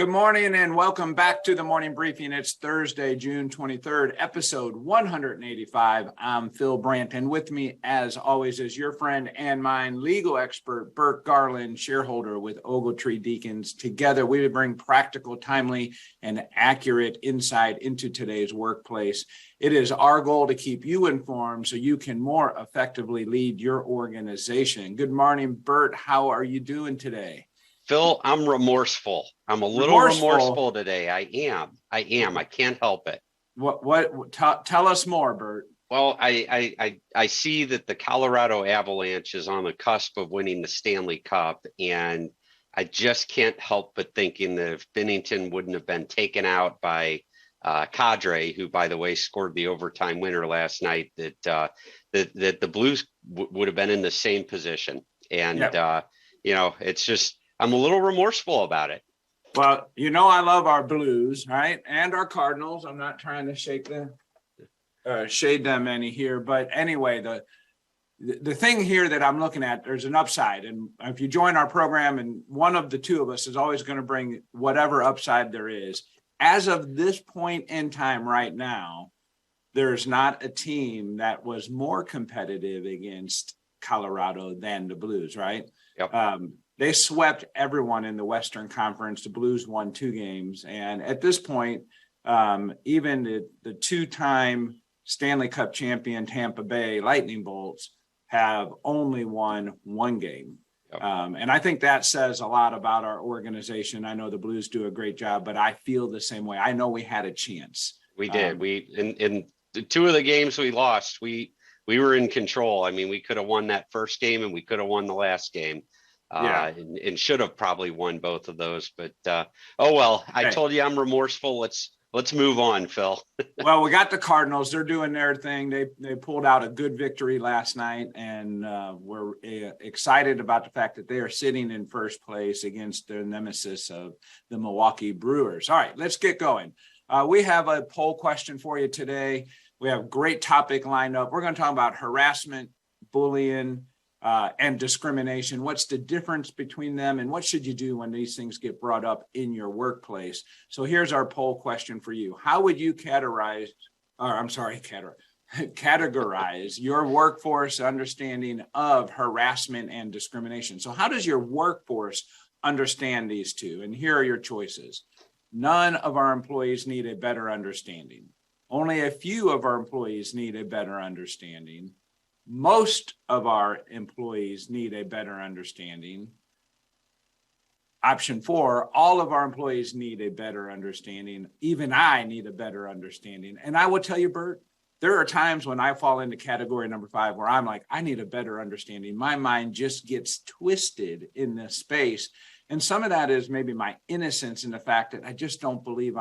Good morning and welcome back to the morning briefing. It's Thursday, June 23rd, episode 185. I'm Phil Brandt, and with me, as always, is your friend and mine, legal expert Burt Garland, shareholder with Ogletree Deacons. Together, we bring practical, timely, and accurate insight into today's workplace. It is our goal to keep you informed so you can more effectively lead your organization. Good morning, Burt. How are you doing today? Phil, I'm remorseful. I'm a little remorseful today. I am. I can't help it. Tell us more, Burt. Well, I see that the Colorado Avalanche is on the cusp of winning the Stanley Cup, and I just can't help but thinking that if Binnington wouldn't have been taken out by Kadri, who, by the way, scored the overtime winner last night, that the Blues would have been in the same position. And, it's just, I'm a little remorseful about it. Well, I love our Blues, right? And our Cardinals. I'm not trying to shade them any here. But anyway, the thing here that I'm looking at, there's an upside. And if you join our program, and one of the two of us is always going to bring whatever upside there is. As of this point in time right now, there's not a team that was more competitive against Colorado than the Blues, right? Yep. They swept everyone in the Western Conference. The Blues won 2 games. And at this point, even the 2-time Stanley Cup champion Tampa Bay Lightning Bolts have only won 1 game. Yep. And I think that says a lot about our organization. I know the Blues do a great job, but I feel the same way. I know we had a chance. We did. In the 2 of the games we lost, we were in control. I mean, we could have won that first game and we could have won the last game. And should have probably won both of those, but oh well. I told you I'm remorseful. Let's move on, Phil. Well, we got the Cardinals. They're doing their thing. They pulled out a good victory last night, and we're excited about the fact that they are sitting in first place against their nemesis of the Milwaukee Brewers. All right, let's get going. We have a poll question for you today. We have a great topic lined up. We're going to talk about harassment, bullying, and discrimination. What's the difference between them, and what should you do when these things get brought up in your workplace? So here's our poll question for you. How would you categorize your workforce understanding of harassment and discrimination? So how does your workforce understand these two? And here are your choices. None of our employees need a better understanding. Only a few of our employees need a better understanding. Most of our employees need a better understanding. Option 4, all of our employees need a better understanding. Even I need a better understanding. And I will tell you, Burt, there are times when I fall into category number 5 where I'm like, I need a better understanding. My mind just gets twisted in this space. And some of that is maybe my innocence in the fact that I just don't believe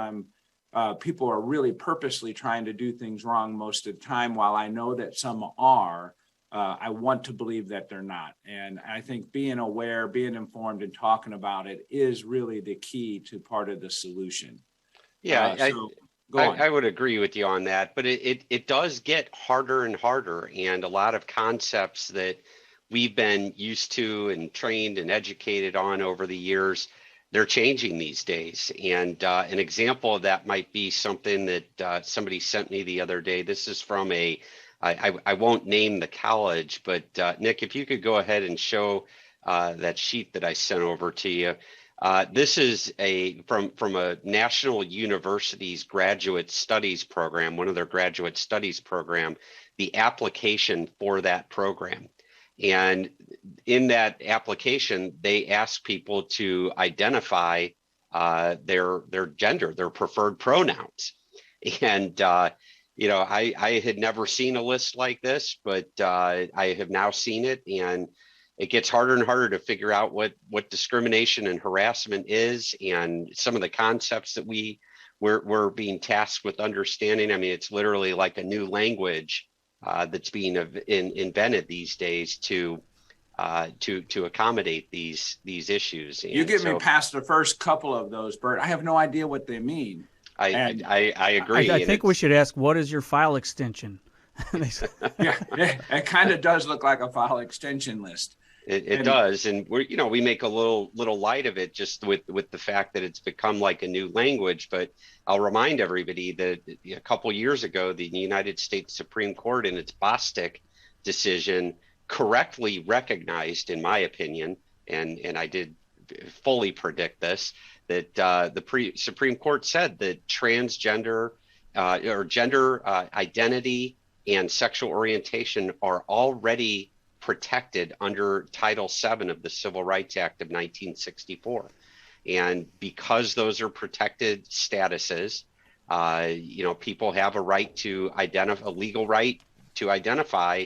people are really purposely trying to do things wrong most of the time. While I know that some are, I want to believe that they're not. And I think being aware, being informed, and talking about it is really the key to part of the solution. Yeah, I would agree with you on that. But it does get harder and harder. And a lot of concepts that we've been used to and trained and educated on over the years, they're changing these days. And an example of that might be something that somebody sent me the other day. This is from I won't name the college, but Nick, if you could go ahead and show that sheet that I sent over to you. This is from a national university's graduate studies program, one of their graduate studies program, the application for that program. And in that application, they ask people to identify their gender, their preferred pronouns. And, I had never seen a list like this, but I have now seen it. And it gets harder and harder to figure out what discrimination and harassment is, and some of the concepts that we're being tasked with understanding. I mean, it's literally like a new language that's being invented these days to accommodate these issues. And you get me past the first couple of those, Burt. I have no idea what they mean. I agree. I think we should ask, what is your file extension? Yeah, it kind of does look like a file extension list. It does, and we make a little light of it just with the fact that it's become like a new language. But I'll remind everybody that a couple years ago, the United States Supreme Court, in its Bostic decision, correctly recognized, in my opinion, and I did fully predict this, that the Supreme Court said that transgender or gender identity and sexual orientation are already protected under Title VII of the Civil Rights Act of 1964. And because those are protected statuses, people have a right to identify, a legal right to identify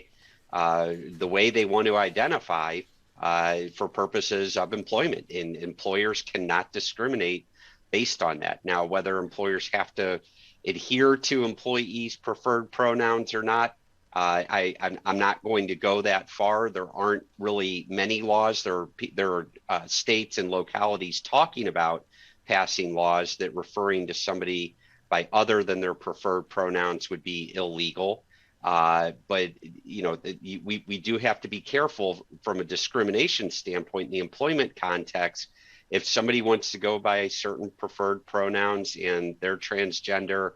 the way they want to identify for purposes of employment. And employers cannot discriminate based on that. Now, whether employers have to adhere to employees' preferred pronouns or not, I'm not going to go that far. There aren't really many laws. There are states and localities talking about passing laws that referring to somebody by other than their preferred pronouns would be illegal. But we do have to be careful from a discrimination standpoint in the employment context. If somebody wants to go by certain preferred pronouns and they're transgender,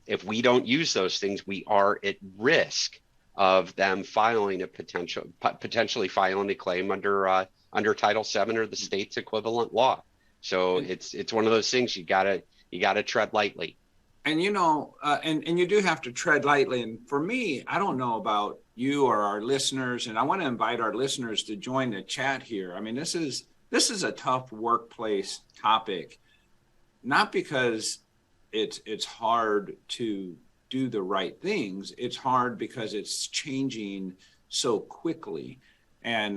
if we don't use those things, we are at risk of them potentially filing a claim under Title VII or the state's equivalent law. So it's one of those things you gotta tread lightly. And and you do have to tread lightly. And for me, I don't know about you or our listeners, and I want to invite our listeners to join the chat here. I mean, this is a tough workplace topic, not because it's hard to do the right things. It's hard because it's changing so quickly. And,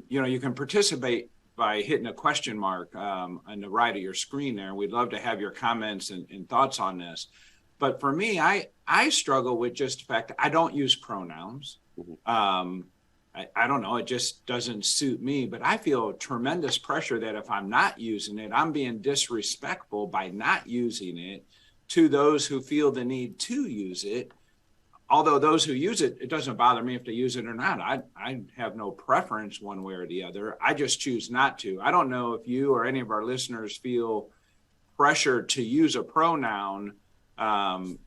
you can participate by hitting a question mark on the right of your screen there. We'd love to have your comments and thoughts on this. But for me, I struggle with just the fact that I don't use pronouns. I don't know, it just doesn't suit me, but I feel tremendous pressure that if I'm not using it, I'm being disrespectful by not using it to those who feel the need to use it. Although those who use it, it doesn't bother me if they use it or not. I have no preference one way or the other. I just choose not to. I don't know if you or any of our listeners feel pressure to use a pronoun, and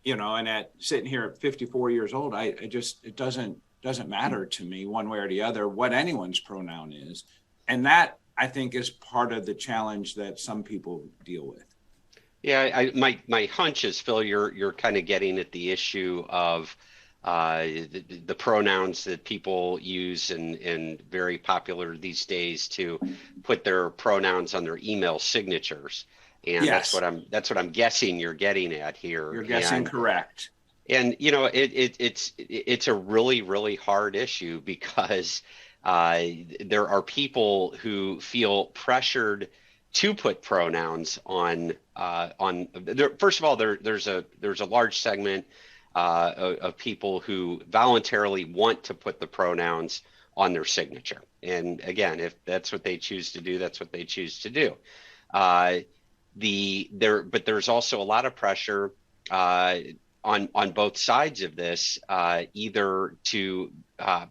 at sitting here at 54 years old, it doesn't matter to me one way or the other what anyone's pronoun is. And that, I think, is part of the challenge that some people deal with. Yeah, my hunch is, Phil, you're kind of getting at the issue of the pronouns that people use and very popular these days to put their pronouns on their email signatures. And yes, that's what I'm guessing you're getting at here. You're guessing correct. And it's a really, really hard issue because there are people who feel pressured to put pronouns on. First of all, there's a large segment of people who voluntarily want to put the pronouns on their signature. And again, if that's what they choose to do, that's what they choose to do. But there's also a lot of pressure on both sides of this, either to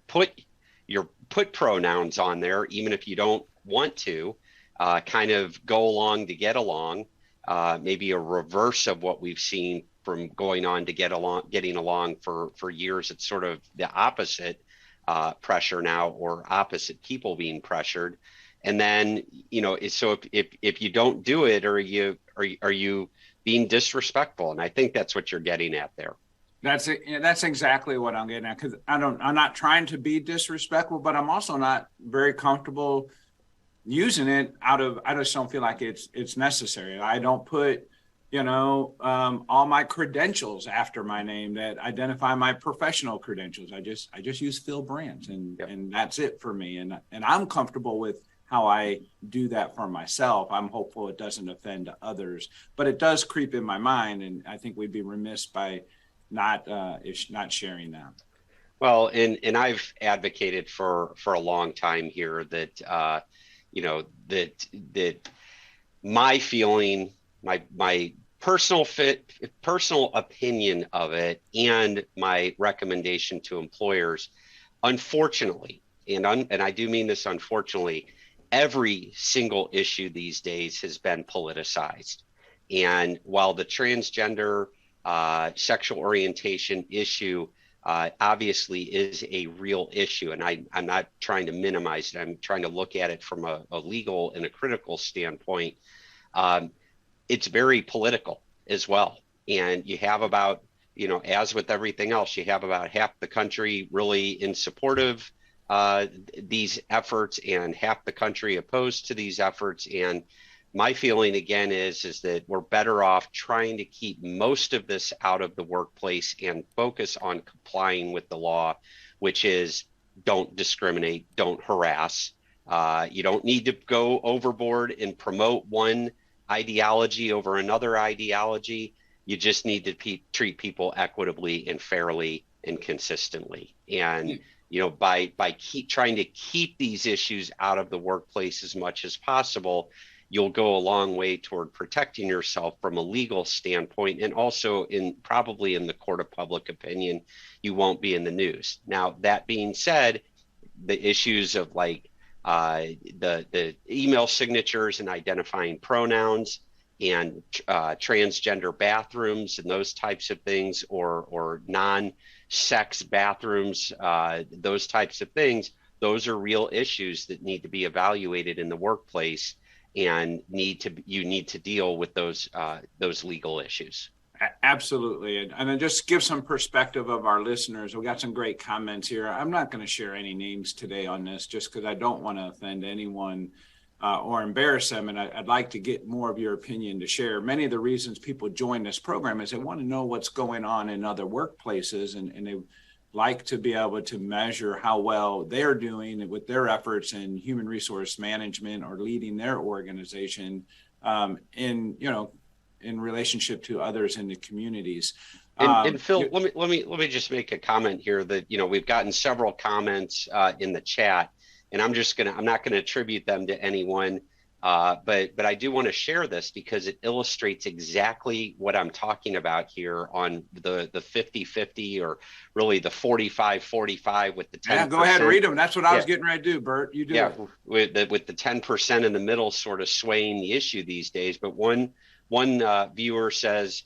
put pronouns on there, even if you don't want to, kind of go along to get along, maybe a reverse of what we've seen from going on to getting along for years. It's sort of the opposite pressure now, or opposite people being pressured. And then, so if you don't do it, are you being disrespectful? And I think that's what you're getting at there. That's exactly what I'm getting at, because I'm not trying to be disrespectful, but I'm also not very comfortable using it I just don't feel like it's necessary. I don't put, all my credentials after my name that identify my professional credentials. I just use Phil Brandt, and that's it for me. And I'm comfortable with how I do that for myself. I'm hopeful it doesn't offend others, but it does creep in my mind, and I think we'd be remiss by not sharing that. Well, and I've advocated for a long time here that that my feeling, my personal opinion of it, and my recommendation to employers, unfortunately, and I do mean this unfortunately, every single issue these days has been politicized. And while the transgender sexual orientation issue obviously is a real issue, and I'm not trying to minimize it, I'm trying to look at it from a legal and a critical standpoint, it's very political as well. And you have about, as with everything else, you have about half the country really in support of these efforts and half the country opposed to these efforts. And my feeling again is that we're better off trying to keep most of this out of the workplace and focus on complying with the law, which is don't discriminate, don't harass. You don't need to go overboard and promote one ideology over another ideology. You just need to treat people equitably and fairly and consistently. And by trying to keep these issues out of the workplace as much as possible, you'll go a long way toward protecting yourself from a legal standpoint, and also probably in the court of public opinion, you won't be in the news. Now, that being said, the issues of like the email signatures and identifying pronouns and transgender bathrooms and those types of things, or non-sex bathrooms, those types of things, those are real issues that need to be evaluated in the workplace, and you need to deal with those legal issues. Absolutely. And then just give some perspective of our listeners. We got some great comments here. I'm not going to share any names today on this just because I don't want to offend anyone or embarrass them. And I'd like to get more of your opinion to share. Many of the reasons people join this program is they want to know what's going on in other workplaces, and they like to be able to measure how well they're doing with their efforts in human resource management or leading their organization in relationship to others in the communities. And Phil, let me just make a comment here that, we've gotten several comments in the chat, and I'm not gonna attribute them to anyone, but I do want to share this because it illustrates exactly what I'm talking about here on the 50-50, or really the 45-45 with the 10%. Yeah, go ahead, read them. That's what I was getting ready to do, Bert. You do. Yeah, with the 10% in the middle sort of swaying the issue these days. But one viewer says,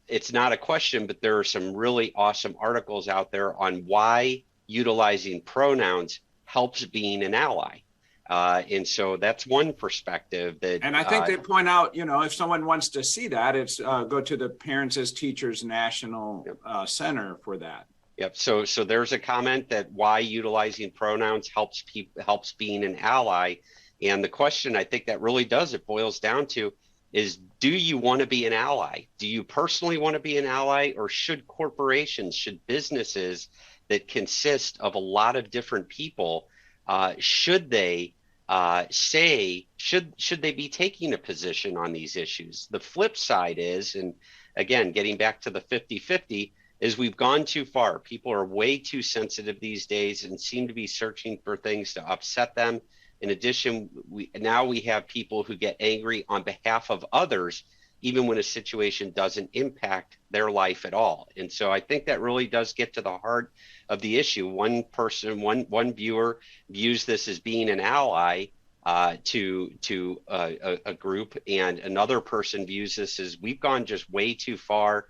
it's not a question, but there are some really awesome articles out there on why utilizing pronouns helps being an ally. And so that's one perspective that. And I think they point out, if someone wants to see that, it's go to the Parents as Teachers National Center for that. Yep. So there's a comment that why utilizing pronouns helps being an ally. And the question I think that really it boils down to is, do you want to be an ally? Do you personally want to be an ally, or should corporations, should businesses that consist of a lot of different people, should they should they be taking a position on these issues? The flip side is, and again, getting back to the 50-50, is we've gone too far. People are way too sensitive these days and seem to be searching for things to upset them. In addition, we have people who get angry on behalf of others, even when a situation doesn't impact their life at all. And so I think that really does get to the heart of the issue. One viewer views this as being an ally to a group, and another person views this as we've gone just way too far,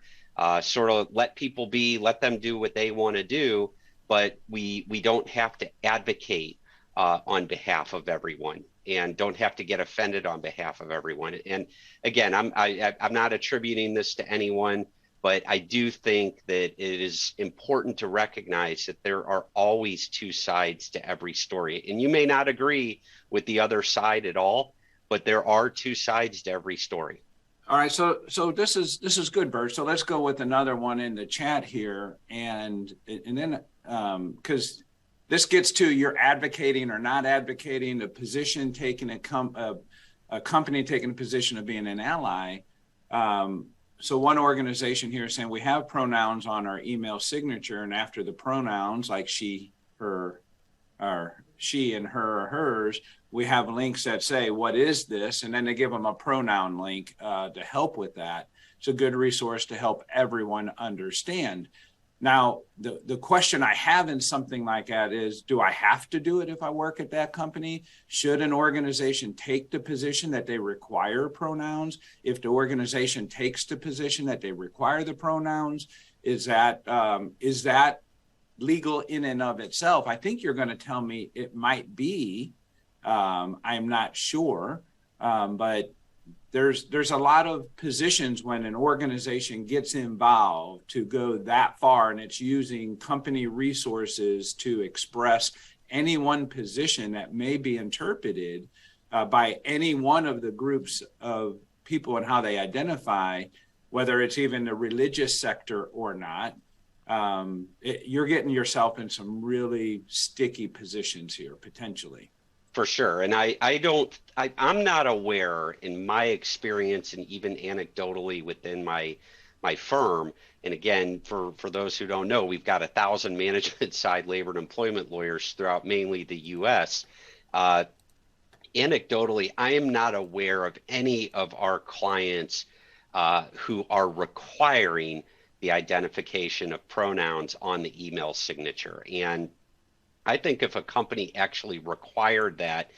sort of let people be, let them do what they want to do, but we don't have to advocate on behalf of everyone, and don't have to get offended on behalf of everyone. And again, I'm not attributing this to anyone, but I do think that it is important to recognize that there are always two sides to every story. And you may not agree with the other side at all, but there are two sides to every story. All right, so this is good, Bert. So let's go with another one in the chat here, and then because this gets to you're advocating or not advocating, a position taking a company taking a position of being an ally. So one organization here is saying we have pronouns on our email signature, and after the pronouns like she, her, or she and her or hers, we have links that say, what is this? And then they give them a pronoun link to help with that. It's a good resource to help everyone understand. Now, the question I have in something like that is, do I have to do it if I work at that company? Should an organization take the position that they require pronouns? If the organization takes the position that they require the pronouns, is that legal in and of itself? I think you're going to tell me it might be. I'm not sure, but there's a lot of positions when an organization gets involved to go that far, and it's using company resources to express any one position that may be interpreted by any one of the groups of people and how they identify, whether it's even the religious sector or not. You're getting yourself in some really sticky positions here, potentially. For sure. And I'm not aware in my experience and even anecdotally within my firm. And again, for those who don't know, we've got 1,000 management side labor and employment lawyers throughout mainly the US. Anecdotally, I am not aware of any of our clients who are requiring the identification of pronouns on the email signature. And I think if a company actually required that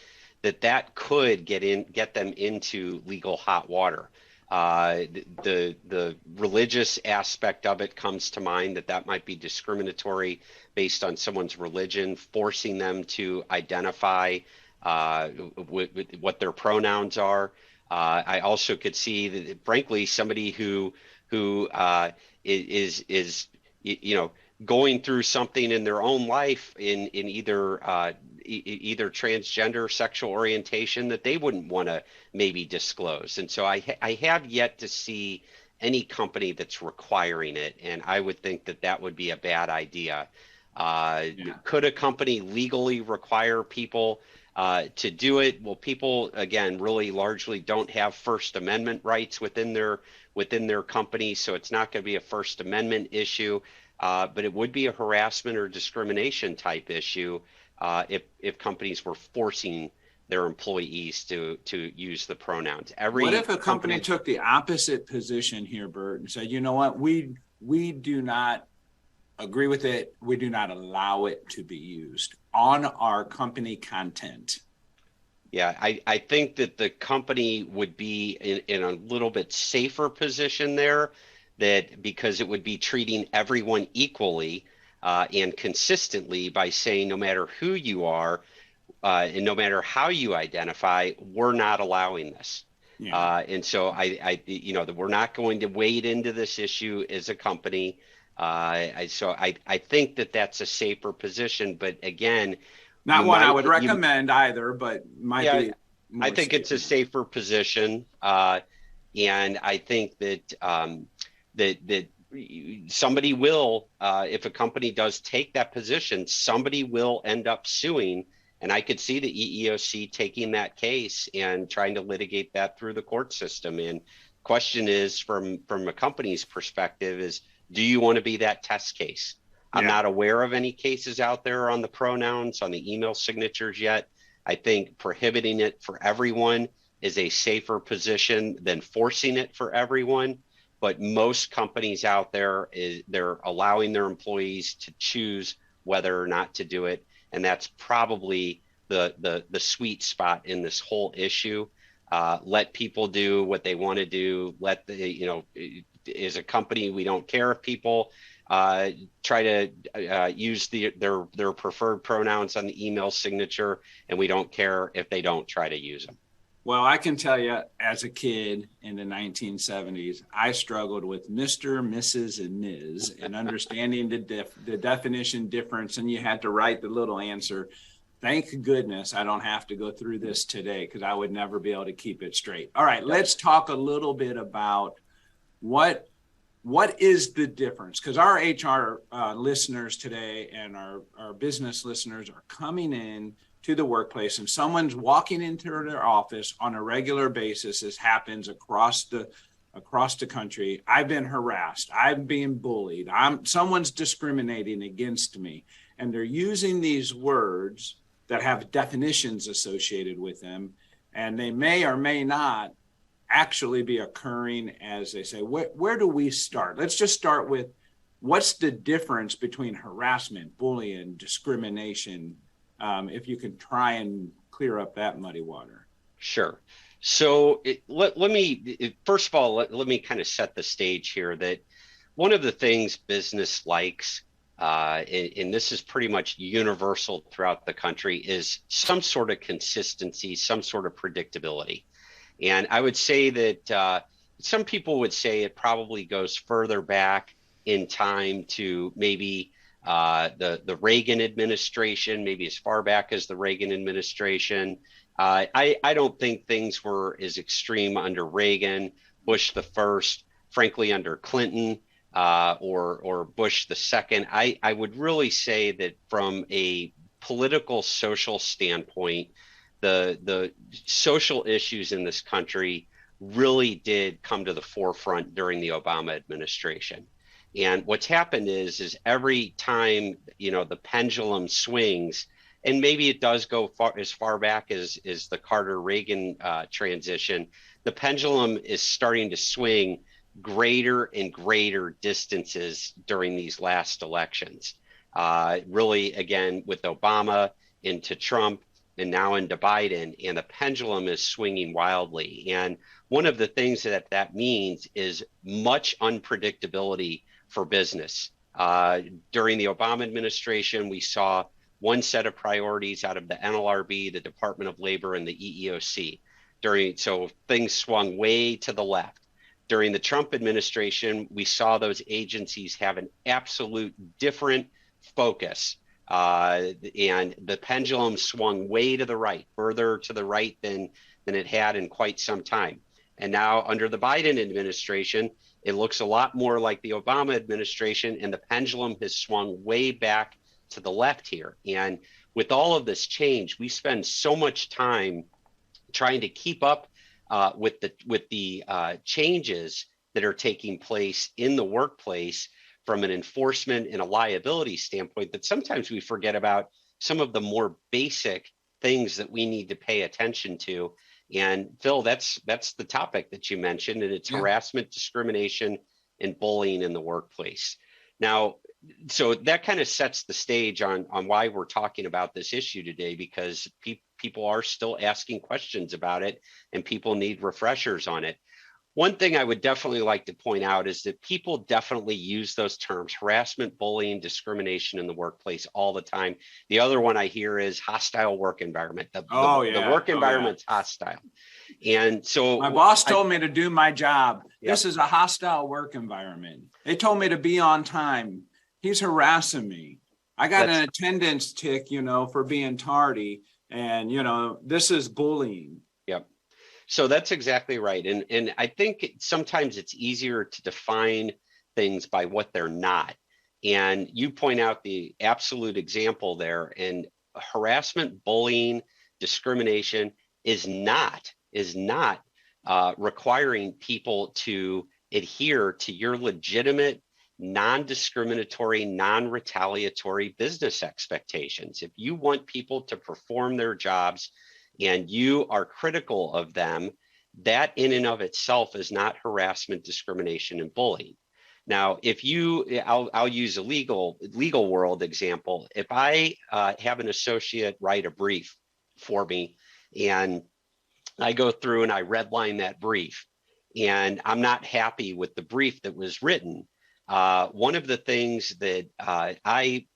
could get them into legal hot water. The religious aspect of it comes to mind, that might be discriminatory based on someone's religion, forcing them to identify what their pronouns are. I also could see that, frankly, somebody who is going through something in their own life in either transgender sexual orientation that they wouldn't want to maybe disclose. And so I have yet to see any company that's requiring it. And I would think that would be a bad idea. Could a company legally require people to do it? Well, people, again, really largely don't have First Amendment rights within their company. So it's not going to be a First Amendment issue. But it would be a harassment or discrimination type issue if companies were forcing their employees to use the pronouns. What if a company took the opposite position here, Bert, and said, you know what, we do not agree with it. We do not allow it to be used on our company content. Yeah, I think that the company would be in a little bit safer position there, that because it would be treating everyone equally and consistently by saying no matter who you are and no matter how you identify, we're not allowing this. Yeah. And so that we're not going to wade into this issue as a company. So I think that's a safer position, but again, not one I would recommend either, but might be. I think it's a safer position, and I think that. That somebody will, if a company does take that position, somebody will end up suing. And I could see the EEOC taking that case and trying to litigate that through the court system. And question is, from a company's perspective, is do you want to be that test case? I'm not aware of any cases out there on the pronouns, on the email signatures yet. I think prohibiting it for everyone is a safer position than forcing it for everyone. But most companies out there, they're allowing their employees to choose whether or not to do it. And that's probably the sweet spot in this whole issue. Let people do what they want to do. As a company, we don't care if people try to use their preferred pronouns on the email signature, and we don't care if they don't try to use them. Well, I can tell you, as a kid in the 1970s, I struggled with Mr., Mrs., and Ms. and understanding the definition difference, and you had to write the little answer. Thank goodness I don't have to go through this today, because I would never be able to keep it straight. All right, let's talk a little bit about what is the difference, because our HR listeners today and our business listeners are coming in to the workplace, and someone's walking into their office on a regular basis. This happens across the country. I've been harassed. I'm being bullied. Someone's discriminating against me, and they're using these words that have definitions associated with them, and they may or may not actually be occurring as they say. Where do we start? Let's just start with what's the difference between harassment, bullying, discrimination? If you could try and clear up that muddy water. Sure. So let me, first of all, let me kind of set the stage here that one of the things business likes, and this is pretty much universal throughout the country, is some sort of consistency, some sort of predictability. And I would say that some people would say it probably goes further back in time to maybe the Reagan administration, maybe as far back as the Reagan administration. I don't think things were as extreme under Reagan, Bush the first, frankly, under Clinton or Bush the second. I would really say that from a political social standpoint, the social issues in this country really did come to the forefront during the Obama administration. And what's happened is every time, the pendulum swings, and maybe it does go as far back as the Carter-Reagan transition, the pendulum is starting to swing greater and greater distances during these last elections. Really, again, with Obama into Trump and now into Biden, and the pendulum is swinging wildly. And one of the things that means is much unpredictability for business. During the Obama administration, we saw one set of priorities out of the NLRB, the Department of Labor, and the EEOC. So things swung way to the left. During the Trump administration, we saw those agencies have an absolute different focus. And the pendulum swung way to the right, further to the right than it had in quite some time. And now under the Biden administration, it looks a lot more like the Obama administration, and the pendulum has swung way back to the left here. And with all of this change, we spend so much time trying to keep up with the changes that are taking place in the workplace from an enforcement and a liability standpoint, that sometimes we forget about some of the more basic things that we need to pay attention to. And Phil, that's the topic that you mentioned, and it's harassment, discrimination, and bullying in the workplace. Now, so that kind of sets the stage on why we're talking about this issue today, because people are still asking questions about it, and people need refreshers on it. One thing I would definitely like to point out is that people definitely use those terms, harassment, bullying, discrimination in the workplace all the time. The other one I hear is hostile work environment. The work environment's hostile. And so my boss told me to do my job. Yep. This is a hostile work environment. They told me to be on time. He's harassing me. I got an attendance tick, for being tardy. And, this is bullying. Yep. So that's exactly right. And I think sometimes it's easier to define things by what they're not. And you point out the absolute example there. And harassment, bullying, discrimination is not requiring people to adhere to your legitimate, non-discriminatory, non-retaliatory business expectations. If you want people to perform their jobs and you are critical of them, that in and of itself is not harassment, discrimination, and bullying. Now, I'll use a legal world example. If I have an associate write a brief for me, and I go through and I redline that brief, and I'm not happy with the brief that was written, one of the things that I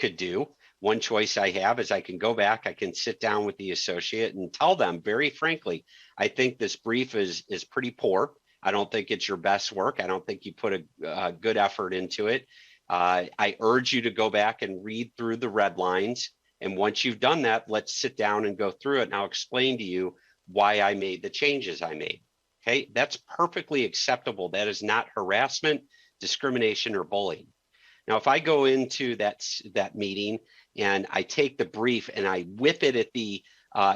could do, one choice I have, is I can go back, I can sit down with the associate and tell them very frankly, I think this brief is pretty poor. I don't think it's your best work. I don't think you put a good effort into it. I urge you to go back and read through the red lines. And once you've done that, let's sit down and go through it. And I'll explain to you why I made the changes I made. Okay, that's perfectly acceptable. That is not harassment, discrimination, or bullying. Now, if I go into that meeting and I take the brief and I whip it at the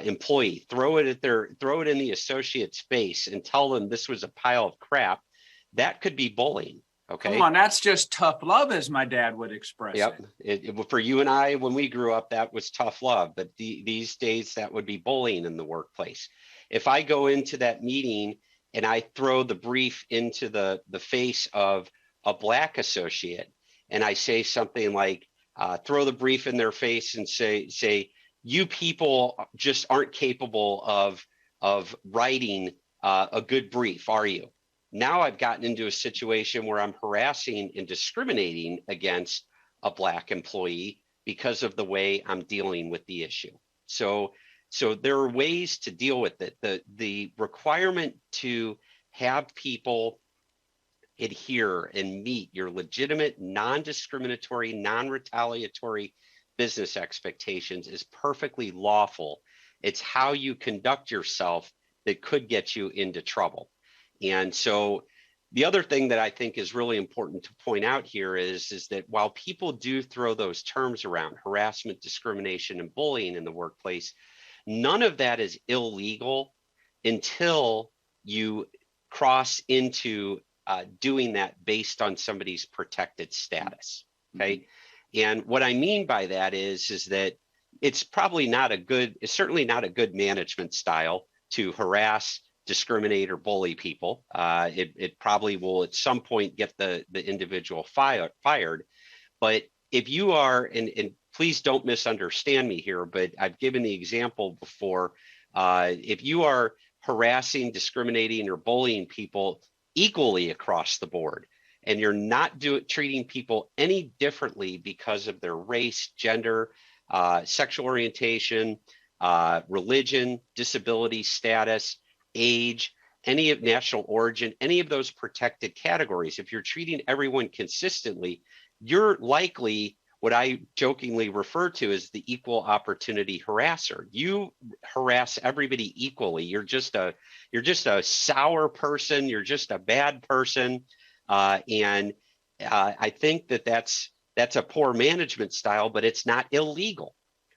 employee, throw it in the associate's face and tell them this was a pile of crap, that could be bullying. Okay. Come on, that's just tough love, as my dad would express it. For you and I, when we grew up, that was tough love. But these days, that would be bullying in the workplace. If I go into that meeting and I throw the brief into the face of a Black associate, and I say something like, throw the brief in their face and say, you people just aren't capable of writing a good brief, are you? Now I've gotten into a situation where I'm harassing and discriminating against a Black employee because of the way I'm dealing with the issue. So there are ways to deal with it. The requirement to have people adhere and meet your legitimate, non-discriminatory, non-retaliatory business expectations is perfectly lawful. It's how you conduct yourself that could get you into trouble. And so the other thing that I think is really important to point out here is that while people do throw those terms around, harassment, discrimination, and bullying in the workplace, none of that is illegal until you cross into doing that based on somebody's protected status, okay? And what I mean by that is that it's certainly not a good management style to harass, discriminate, or bully people. It probably will at some point get the individual fired. But if you are, and please don't misunderstand me here, but I've given the example before, if you are harassing, discriminating, or bullying people equally across the board, and you're not treating people any differently because of their race, gender, sexual orientation, religion, disability status, age, any of national origin, any of those protected categories, if you're treating everyone consistently, you're likely what I jokingly refer to as the equal opportunity harasser. You harass everybody equally. You're just a sour person. You're just a bad person. And I think that's a poor management style, but it's not illegal.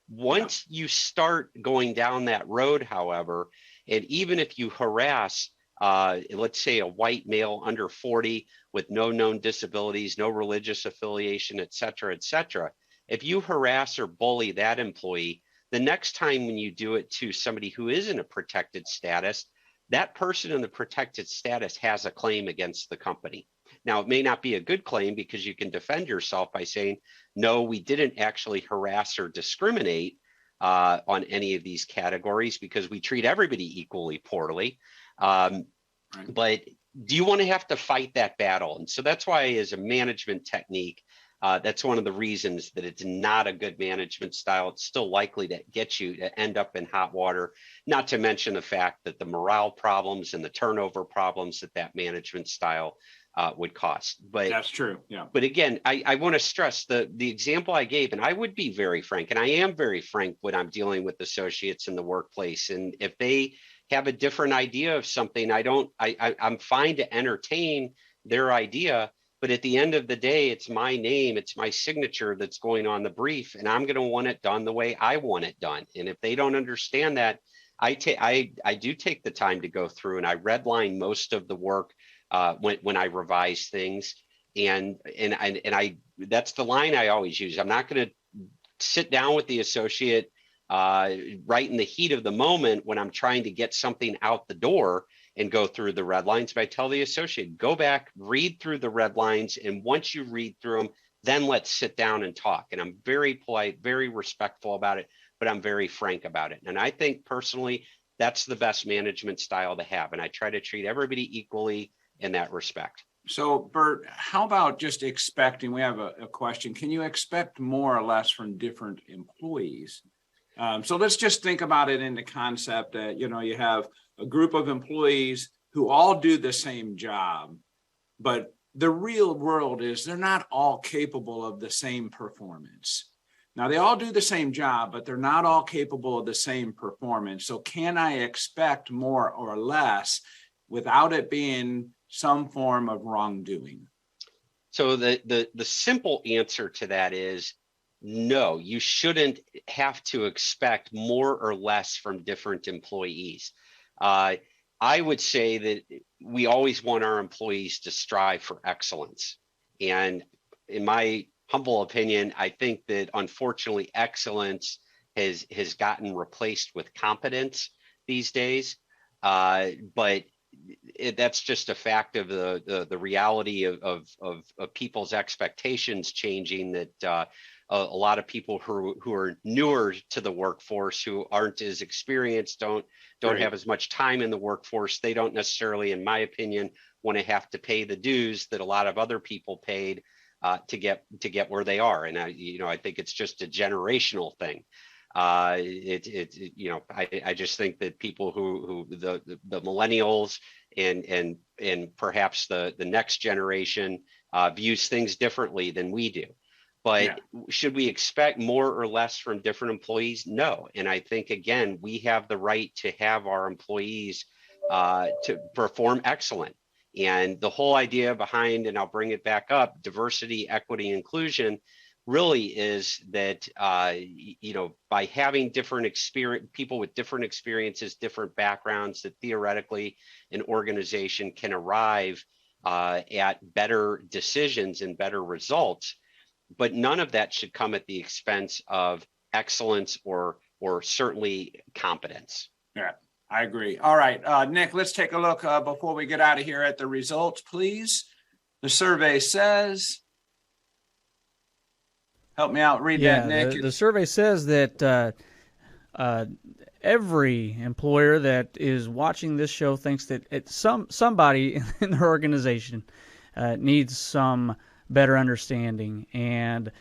Once you start going down that road, however, and even if you harass, let's say a white male under 40 with no known disabilities, no religious affiliation, et cetera, if you harass or bully that employee, the next time when you do it to somebody who is in a protected status, that person in the protected status has a claim against the company. Now, it may not be a good claim because you can defend yourself by saying, no, we didn't actually harass or discriminate on any of these categories because we treat everybody equally poorly. But do you want to have to fight that battle? And so that's why, as a management technique, that's one of the reasons that it's not a good management style. It's still likely to get you to end up in hot water, not to mention the fact that the morale problems and the turnover problems that management style would cost. But that's true. Yeah. But again, I want to stress the example I gave, and I would be very frank, and I am very frank when I'm dealing with associates in the workplace. And if they have a different idea of something, I'm fine to entertain their idea. But at the end of the day, it's my name, it's my signature that's going on the brief, and I'm going to want it done the way I want it done. And if they don't understand that, I do take the time to go through and I redline most of the work when I revise things, and that's the line I always use. I'm not going to sit down with the associate right in the heat of the moment when I'm trying to get something out the door and go through the red lines. But I tell the associate, go back, read through the red lines, and once you read through them, then let's sit down and talk. And I'm very polite, very respectful about it, but I'm very frank about it. And I think personally, that's the best management style to have. And I try to treat everybody equally in that respect. So, Bert, how about just expecting, we have a question, can you expect more or less from different employees? So let's just think about it in the concept that, you have a group of employees who all do the same job, but the real world is they're not all capable of the same performance. Now, they all do the same job, but they're not all capable of the same performance. So can I expect more or less without it being some form of wrongdoing? So the simple answer to that is no, you shouldn't have to expect more or less from different employees. I would say that we always want our employees to strive for excellence. And in my humble opinion, I think that unfortunately excellence has gotten replaced with competence these days. But that's just a fact of the reality of people's expectations changing, that a lot of people who are newer to the workforce, who aren't as experienced, don't have as much time in the workforce. They don't necessarily, in my opinion, want to have to pay the dues that a lot of other people paid to get where they are. And I think it's just a generational thing. I just think that people who the millennials and perhaps the next generation views things differently than we do. But should we expect more or less from different employees? No. And I think, again, we have the right to have our employees to perform excellent. And the whole idea behind, and I'll bring it back up, diversity, equity, inclusion, really is that, by having different people with different experiences, different backgrounds, that theoretically an organization can arrive at better decisions and better results. But none of that should come at the expense of excellence or certainly competence. Yeah, I agree. All right, Nick, let's take a look before we get out of here at the results, please. The survey says, help me out, read that, Nick. The survey says that every employer that is watching this show thinks that somebody in their organization needs some better understanding, and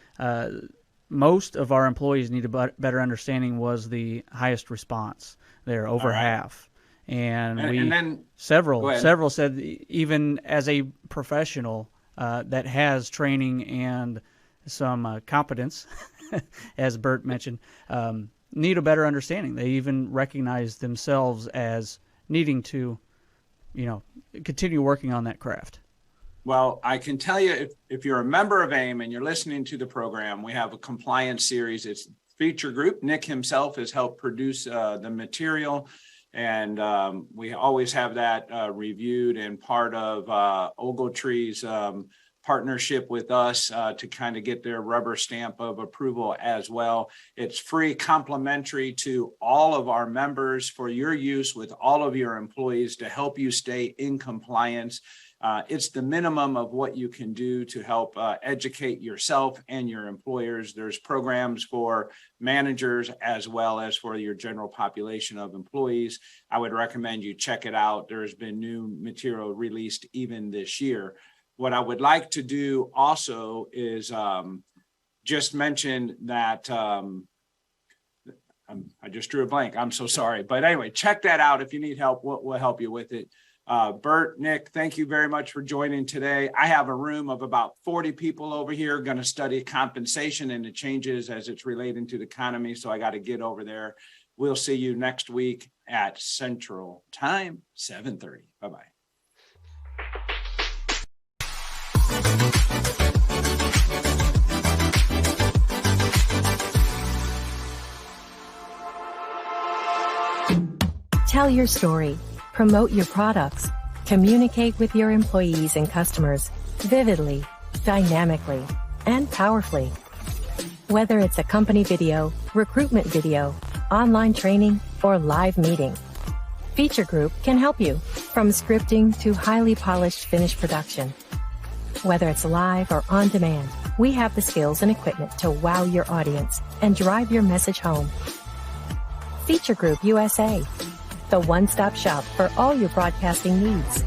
most of our employees need a better understanding was the highest response there, over half. And then several said, even as a professional that has training and some competence, as Bert mentioned, need a better understanding. They even recognize themselves as needing to, continue working on that craft. Well, I can tell you, if you're a member of AIM and you're listening to the program, we have a compliance series. It's feature group. Nick himself has helped produce the material, and we always have that reviewed and part of Ogletree's partnership with us to kind of get their rubber stamp of approval as well. It's free, complimentary to all of our members for your use with all of your employees to help you stay in compliance. It's the minimum of what you can do to help educate yourself and your employers. There's programs for managers as well as for your general population of employees. I would recommend you check it out. There's been new material released even this year. What I would like to do also is just mention that I just drew a blank. I'm so sorry. But anyway, check that out. If you need help, we'll help you with it. Bert, Nick, thank you very much for joining today. I have a room of about 40 people over here going to study compensation and the changes as it's relating to the economy. So I got to get over there. We'll see you next week at Central Time, 7:30. Bye-bye. Tell your story. Promote your products. Communicate with your employees and customers vividly, dynamically, and powerfully. Whether it's a company video, recruitment video, online training, or live meeting, Feature Group can help you, from scripting to highly polished finished production. Whether it's live or on demand, we have the skills and equipment to wow your audience and drive your message home. Feature Group USA, the one-stop shop for all your broadcasting needs.